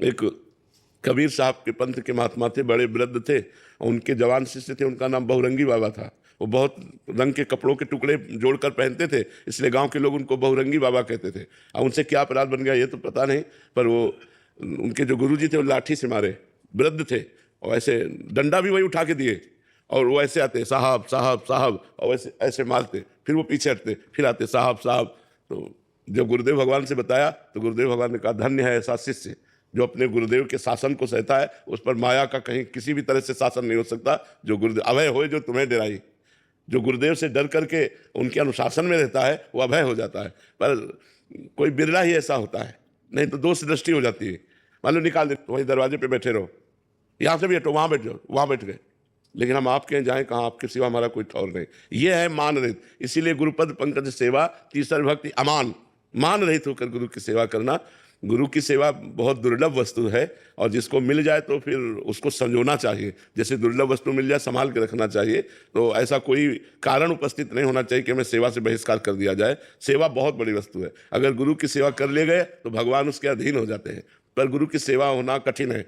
एक कबीर साहब के पंथ के महात्मा थे, बड़े वृद्ध थे, उनके जवान शिष्य थे, उनका नाम बहुरंगी बाबा था। वो बहुत रंग के कपड़ों के टुकड़े जोड़कर पहनते थे, इसलिए गांव के लोग उनको बहुरंगी बाबा कहते थे। अब उनसे क्या अपराध बन गया ये तो पता नहीं, पर वो उनके जो गुरुजी थे वो लाठी से मारे, वृद्ध थे, और ऐसे डंडा भी वही उठा के दिए, और वो ऐसे आते साहब साहब साहब, और ऐसे ऐसे मारते, फिर वो पीछे हटते, फिर आते साहब साहब। तो जब गुरुदेव भगवान से बताया तो गुरुदेव भगवान ने कहा, धन्य है ऐसा शिष्य जो अपने गुरुदेव के शासन को सहता है, उस पर माया का कहीं किसी भी तरह से शासन नहीं हो सकता। जो गुरुदेव अभय होए जो तुम्हें डराई, जो गुरुदेव से डर करके उनके अनुशासन में रहता है वो अभय हो जाता है। पर कोई बिरला ही ऐसा होता है, नहीं तो दोष दृष्टि हो जाती है। मान लो निकाल दे, वहीं दरवाजे पे बैठे रहो, यहाँ से भी हटो, वहाँ बैठ जाओ, वहाँ बैठ गए, लेकिन हम आपके यहाँ जाएँ कहाँ, आपके सिवा हमारा कोई ठौर नहीं। ये है मान रहित। इसीलिए गुरुपद पंकज सेवा तीसर भक्ति अमान, मान रहित होकर गुरु की सेवा करना। गुरु की सेवा बहुत दुर्लभ वस्तु है, और जिसको मिल जाए तो फिर उसको संजोना चाहिए। जैसे दुर्लभ वस्तु मिल जाए संभाल के रखना चाहिए। तो ऐसा कोई कारण उपस्थित नहीं होना चाहिए कि हमें सेवा से बहिष्कार कर दिया जाए। सेवा बहुत बड़ी वस्तु है, अगर गुरु की सेवा कर ले गए तो भगवान उसके अधीन हो जाते हैं, पर गुरु की सेवा होना कठिन है।